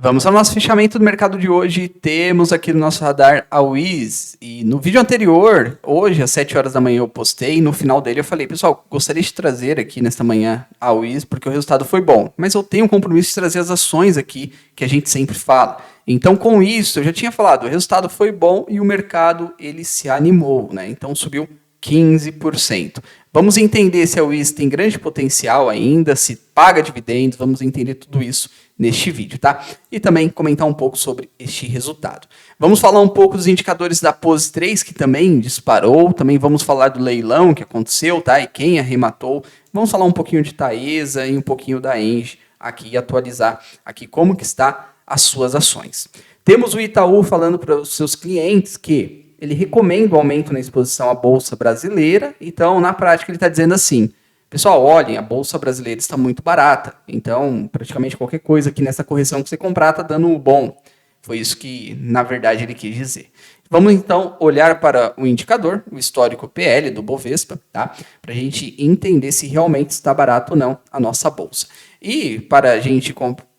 Vamos ao nosso fechamento do mercado de hoje. Temos aqui no nosso radar a Wiz. E no vídeo anterior, hoje às 7 horas da manhã eu postei, e no final dele eu falei, pessoal, gostaria de trazer aqui nesta manhã a Wiz, porque o resultado foi bom. Mas eu tenho um compromisso de trazer as ações aqui, que a gente sempre fala. Então com isso, eu já tinha falado, o resultado foi bom e o mercado ele se animou, né? Então subiu 15%. Vamos entender se a Wiz tem grande potencial ainda, se paga dividendos, vamos entender tudo isso neste vídeo, tá? E também comentar um pouco sobre este resultado. Vamos falar um pouco dos indicadores da Pose 3, que também disparou, também vamos falar do leilão que aconteceu, tá? E quem arrematou. Vamos falar um pouquinho de Taesa e um pouquinho da Engie aqui, atualizar aqui como que está as suas ações. Temos o Itaú falando para os seus clientes que ele recomenda o aumento na exposição à Bolsa Brasileira, então na prática ele está dizendo assim, pessoal, olhem, a Bolsa Brasileira está muito barata, então praticamente qualquer coisa aqui nessa correção que você comprar está dando bom. Foi isso que, na verdade, ele quis dizer. Vamos então olhar para o indicador, o histórico PL do Bovespa, tá? Para a gente entender se realmente está barato ou não a nossa Bolsa. E para a gente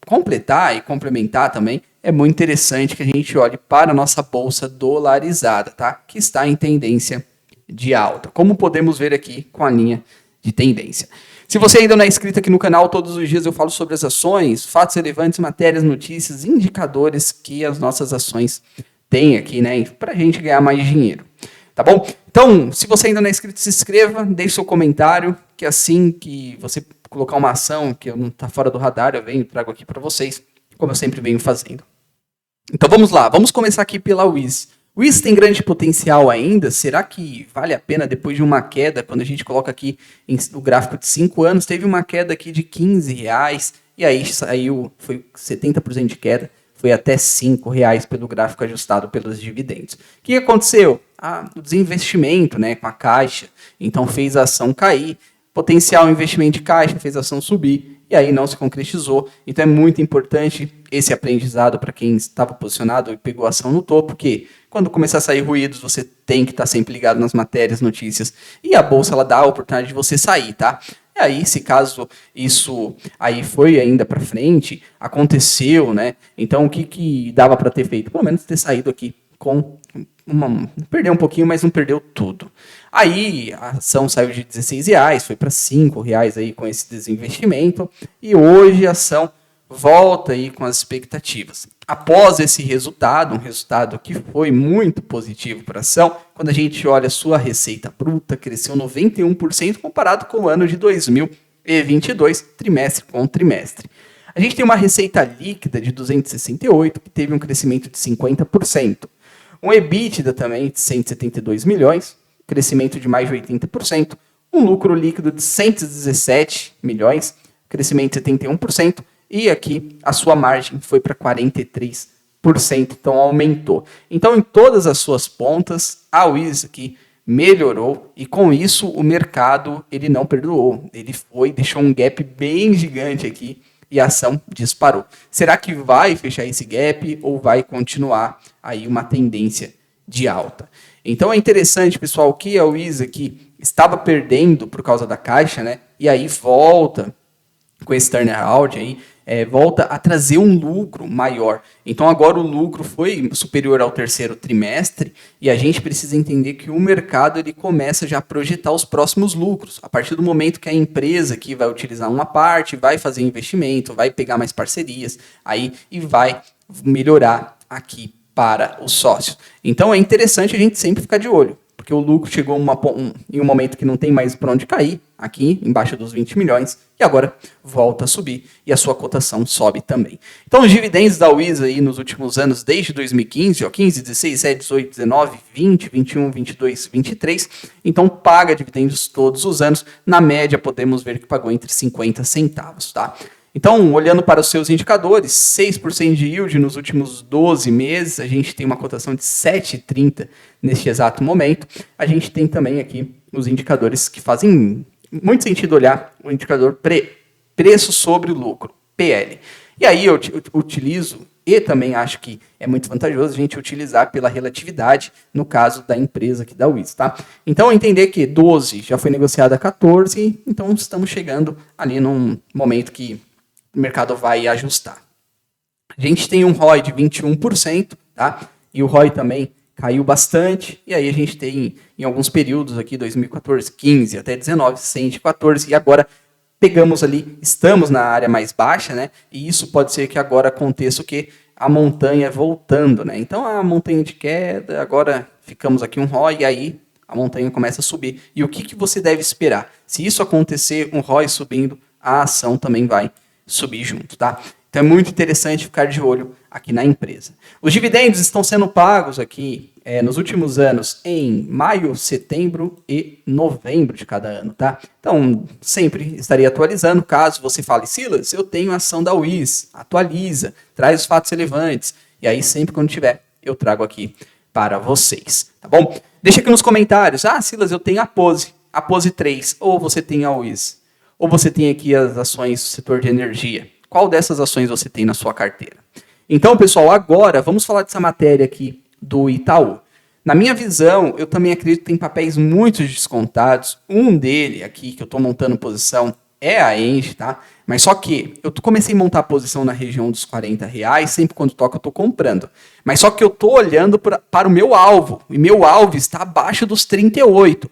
completar e complementar também, é muito interessante que a gente olhe para a nossa bolsa dolarizada, tá? Que está em tendência de alta, como podemos ver aqui com a linha de tendência. Se você ainda não é inscrito aqui no canal, todos os dias eu falo sobre as ações, fatos relevantes, matérias, notícias, indicadores que as nossas ações têm aqui, né? Para a gente ganhar mais dinheiro, tá bom? Então, se você ainda não é inscrito, se inscreva, deixe seu comentário, que assim que você colocar uma ação que não está fora do radar, eu venho e trago aqui para vocês, como eu sempre venho fazendo. Então vamos lá, vamos começar aqui pela Wiz. Wiz tem grande potencial ainda? Será que vale a pena depois de uma queda, quando a gente coloca aqui no gráfico de 5 anos, teve uma queda aqui de R$15, e aí saiu, foi 70% de queda, foi até R$5 pelo gráfico ajustado pelos dividendos. O que aconteceu? O desinvestimento, né, com a Caixa, então fez a ação cair, potencial investimento de Caixa fez a ação subir, e aí não se concretizou. Então é muito importante esse aprendizado para quem estava posicionado e pegou a ação no topo, porque quando começar a sair ruídos, você tem que estar sempre ligado nas matérias, notícias, e a bolsa ela dá a oportunidade de você sair, tá? E aí, se caso isso aí foi ainda para frente, aconteceu, né? Então o que dava para ter feito? Pelo menos ter saído aqui com perdeu um pouquinho, mas não perdeu tudo. Aí a ação saiu de R$16, foi para R$5 aí com esse desinvestimento, e hoje a ação volta aí com as expectativas. Após esse resultado, um resultado que foi muito positivo para a ação, quando a gente olha a sua receita bruta, cresceu 91% comparado com o ano de 2022, trimestre com trimestre. A gente tem uma receita líquida de 268, que teve um crescimento de 50%. Um EBITDA também de 172 milhões, crescimento de mais de 80%. Um lucro líquido de 117 milhões, crescimento de 71%. E aqui a sua margem foi para 43%, então aumentou. Então em todas as suas pontas, a Wiz aqui melhorou e com isso o mercado ele não perdoou. Ele deixou um gap bem gigante aqui e a ação disparou. Será que vai fechar esse gap ou vai continuar aí uma tendência de alta? Então é interessante, pessoal, que a Wiz aqui estava perdendo por causa da Caixa, né? E aí volta com esse turnaround aí, volta a trazer um lucro maior. Então agora o lucro foi superior ao terceiro trimestre e a gente precisa entender que o mercado ele começa já a projetar os próximos lucros. A partir do momento que a empresa aqui vai utilizar uma parte, vai fazer investimento, vai pegar mais parcerias aí e vai melhorar aqui para os sócios. Então é interessante a gente sempre ficar de olho, porque o lucro chegou em um momento que não tem mais para onde cair, aqui embaixo dos 20 milhões, e agora volta a subir e a sua cotação sobe também. Então os dividendos da Wiz aí nos últimos anos, desde 2015, 15, 16, 17, 18, 19, 20, 21, 22, 23, então paga dividendos todos os anos, na média podemos ver que pagou entre 50 centavos, tá? Então, olhando para os seus indicadores, 6% de yield nos últimos 12 meses, a gente tem uma cotação de 7,30 neste exato momento. A gente tem também aqui os indicadores que fazem muito sentido olhar, o indicador preço sobre lucro, PL. E aí eu utilizo, e também acho que é muito vantajoso a gente utilizar pela relatividade, no caso da empresa aqui da Wiz, tá? Então, entender que 12 já foi negociado a 14, então estamos chegando ali num momento que o mercado vai ajustar. A gente tem um ROI de 21%, tá? E o ROI também caiu bastante, e aí a gente tem em alguns períodos aqui, 2014, 15 até 19, 114, e agora pegamos ali, estamos na área mais baixa, né? E isso pode ser que agora aconteça o quê? A montanha voltando, né? Então a montanha de queda, agora ficamos aqui um ROI, e aí a montanha começa a subir. E o que você deve esperar? Se isso acontecer, um ROI subindo, a ação também vai subir junto, tá? Então é muito interessante ficar de olho aqui na empresa. Os dividendos estão sendo pagos aqui nos últimos anos em maio, setembro e novembro de cada ano, tá? Então sempre estarei atualizando. Caso você fale, Silas, eu tenho ação da Wiz, atualiza, traz os fatos relevantes. E aí sempre quando tiver, eu trago aqui para vocês, tá bom? Deixa aqui nos comentários, Silas, eu tenho a Pose 3, ou você tem a Wiz, ou você tem aqui as ações do setor de energia. Qual dessas ações você tem na sua carteira? Então, pessoal, agora vamos falar dessa matéria aqui do Itaú. Na minha visão, eu também acredito que tem papéis muito descontados. Um dele aqui, que eu estou montando posição, é a Engie, tá? Mas só que eu comecei a montar a posição na região dos R$40, sempre quando toca eu estou comprando. Mas só que eu estou olhando para o meu alvo, e meu alvo está abaixo dos 38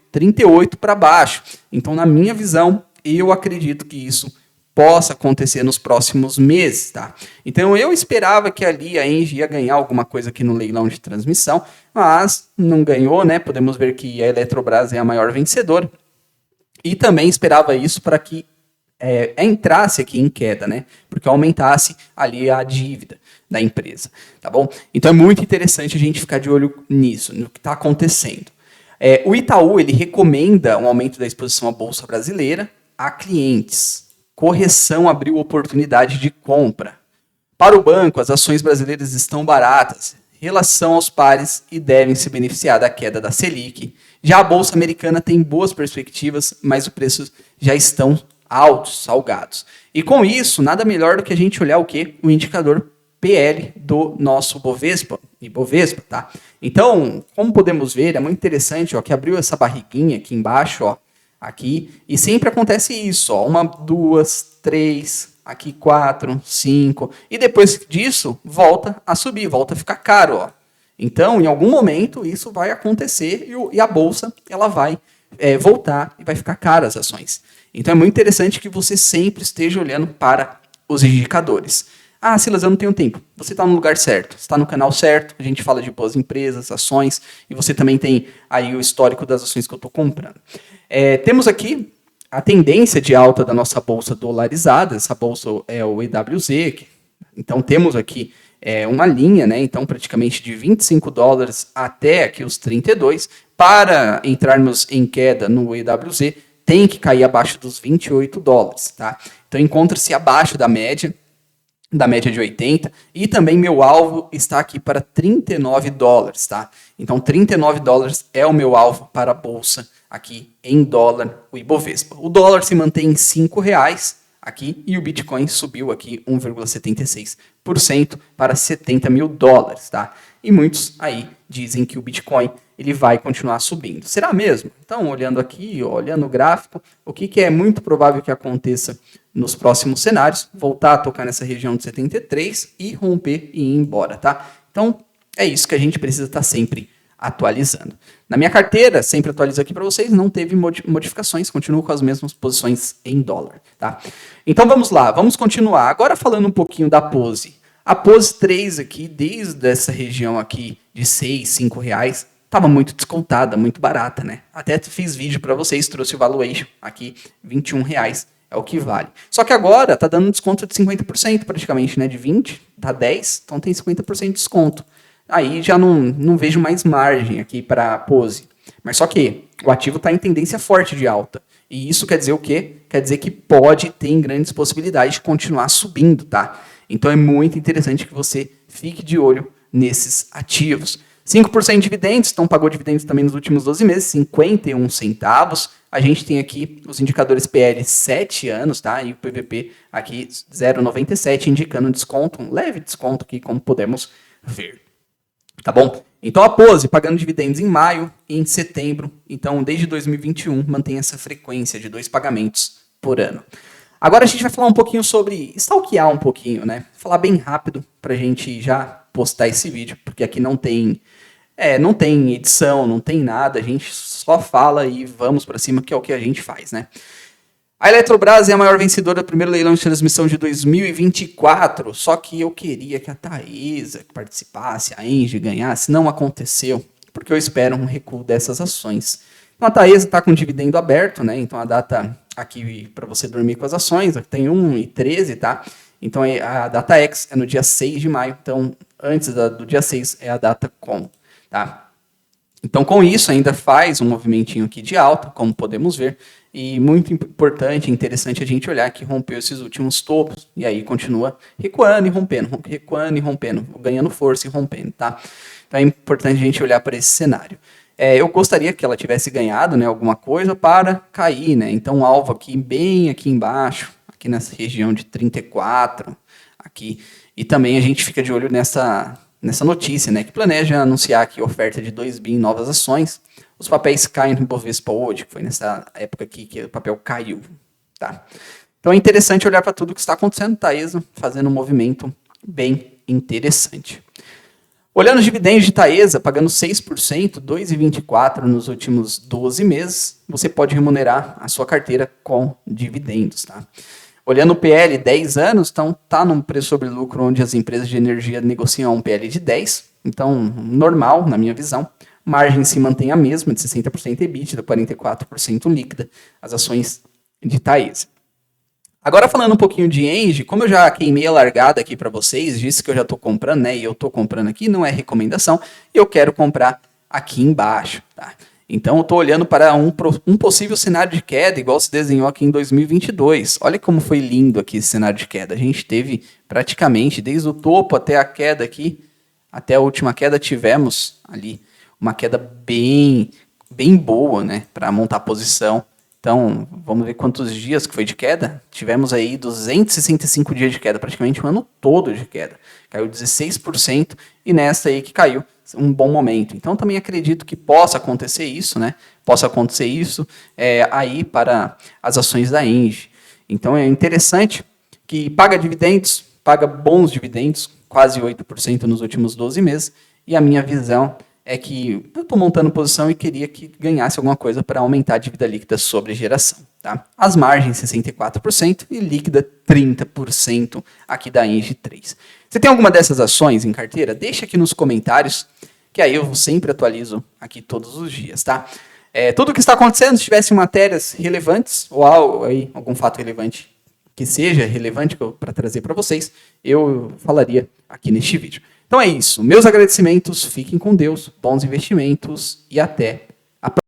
para baixo. Então, na minha visão, eu acredito que isso possa acontecer nos próximos meses, tá? Então eu esperava que ali a Engie ia ganhar alguma coisa aqui no leilão de transmissão, mas não ganhou, né? Podemos ver que a Eletrobras é a maior vencedora. E também esperava isso para que entrasse aqui em queda, né? Porque aumentasse ali a dívida da empresa, tá bom? Então é muito interessante a gente ficar de olho nisso, no que está acontecendo. O Itaú, ele recomenda um aumento da exposição à Bolsa Brasileira a clientes. Correção abriu oportunidade de compra. Para o banco, as ações brasileiras estão baratas em relação aos pares e devem se beneficiar da queda da Selic. Já a Bolsa Americana tem boas perspectivas, mas os preços já estão altos, salgados. E com isso, nada melhor do que a gente olhar o quê? O indicador PL do nosso Ibovespa, tá? Então, como podemos ver, é muito interessante, ó, que abriu essa barriguinha aqui embaixo, ó, aqui, e sempre acontece isso, ó, 1, 2, 3, aqui 4, 5, e depois disso volta a subir, volta a ficar caro, ó. Então, em algum momento isso vai acontecer e a bolsa ela vai voltar e vai ficar cara as ações. Então é muito interessante que você sempre esteja olhando para os indicadores. Silas, eu não tenho tempo. Você está no lugar certo, está no canal certo, a gente fala de boas empresas, ações, e você também tem aí o histórico das ações que eu estou comprando. Temos aqui a tendência de alta da nossa bolsa dolarizada, essa bolsa é o EWZ, então temos aqui uma linha, né, então praticamente de $25 até aqui os 32, para entrarmos em queda no EWZ, tem que cair abaixo dos $28, tá? Então encontra-se abaixo da média de 80, e também meu alvo está aqui para $39, tá? Então $39 é o meu alvo para a bolsa aqui em dólar, o Ibovespa. O dólar se mantém em R$5 aqui e o Bitcoin subiu aqui 1,76% para $70 mil, tá? E muitos aí dizem que o Bitcoin ele vai continuar subindo. Será mesmo? Então, olhando aqui, olhando o gráfico, o que é muito provável que aconteça nos próximos cenários? Voltar a tocar nessa região de 73 e romper e ir embora, tá? Então, é isso que a gente precisa estar sempre atualizando. Na minha carteira, sempre atualizo aqui para vocês, não teve modificações, continuo com as mesmas posições em dólar, tá? Então, vamos lá, vamos continuar. Agora falando um pouquinho da Pose. A Pose 3 aqui, desde essa região aqui de R$6, R$5, estava muito descontada, muito barata, né? Até fiz vídeo para vocês, trouxe o valuation aqui, R$21 é o que vale. Só que agora tá dando um desconto de 50% praticamente, né? De 20 tá 10, então tem 50% de desconto. Aí já não vejo mais margem aqui para a Pose. Mas só que o ativo está em tendência forte de alta. E isso quer dizer o quê? Quer dizer que pode ter grandes possibilidades de continuar subindo, tá? Então é muito interessante que você fique de olho nesses ativos. 5% de dividendos, então pagou dividendos também nos últimos 12 meses, 51 centavos. A gente tem aqui os indicadores PL 7 anos, tá? E o PVP aqui 0,97, indicando desconto, um leve desconto aqui, como podemos ver. Tá bom? Então a Pose pagando dividendos em maio e em setembro. Então, desde 2021, mantém essa frequência de 2 pagamentos por ano. Agora a gente vai falar um pouquinho sobre stalkear um pouquinho, né? Falar bem rápido pra gente já postar esse vídeo, porque aqui não tem edição, não tem nada, a gente só fala e vamos pra cima, que é o que a gente faz, né? A Eletrobras é a maior vencedora do primeiro leilão de transmissão de 2024, só que eu queria que a Taesa participasse, a Engie ganhasse, não aconteceu, porque eu espero um recuo dessas ações. Então a Taesa está com dividendo aberto, né? Então a data aqui para você dormir com as ações, aqui tem 1,13, tá? Então a data X é no dia 6 de maio, então antes do dia 6 é a data com, tá? Então com isso ainda faz um movimentinho aqui de alta, como podemos ver, e muito importante e interessante a gente olhar que rompeu esses últimos topos, e aí continua recuando e rompendo, ganhando força e rompendo, tá? Então é importante a gente olhar para esse cenário. Eu gostaria que ela tivesse ganhado, né, alguma coisa para cair, né? Então, alvo aqui, bem aqui embaixo, aqui nessa região de 34, aqui. E também a gente fica de olho nessa notícia, né, que planeja anunciar aqui oferta de 2 bi em novas ações. Os papéis caem no Ibovespa hoje, que foi nessa época aqui que o papel caiu, tá? Então é interessante olhar para tudo que está acontecendo, Taesa fazendo um movimento bem interessante. Olhando os dividendos de Taesa, pagando 6%, 2,24% nos últimos 12 meses, você pode remunerar a sua carteira com dividendos, tá? Olhando o PL 10 anos, então tá num preço sobre lucro onde as empresas de energia negociam um PL de 10, então normal, na minha visão. Margem se mantém a mesma, de 60% EBITDA, 44% líquida, as ações de Taesa. Agora falando um pouquinho de Engie, como eu já queimei a largada aqui para vocês, disse que eu já estou comprando, né? E eu estou comprando aqui, não é recomendação, e eu quero comprar aqui embaixo, tá? Então eu estou olhando para um possível cenário de queda, igual se desenhou aqui em 2022. Olha como foi lindo aqui esse cenário de queda. A gente teve praticamente, desde o topo até a queda aqui, até a última queda, tivemos ali uma queda bem boa, né? Para montar a posição. Então, vamos ver quantos dias que foi de queda. Tivemos aí 265 dias de queda, praticamente um ano todo de queda. Caiu 16% e nessa aí que caiu um bom momento. Então, também acredito que possa acontecer isso, né? Possa acontecer isso aí para as ações da Engie. Então, é interessante que paga dividendos, paga bons dividendos, quase 8% nos últimos 12 meses. E a minha visão é que eu estou montando posição e queria que ganhasse alguma coisa para aumentar a dívida líquida sobre geração. Tá? As margens 64% e líquida 30% aqui da Engie 3. Você tem alguma dessas ações em carteira? Deixa aqui nos comentários, que aí eu sempre atualizo aqui todos os dias. Tá? Tudo o que está acontecendo, se tivesse matérias relevantes ou algum fato relevante que seja relevante para trazer para vocês, eu falaria aqui neste vídeo. Então é isso. Meus agradecimentos, fiquem com Deus, bons investimentos e até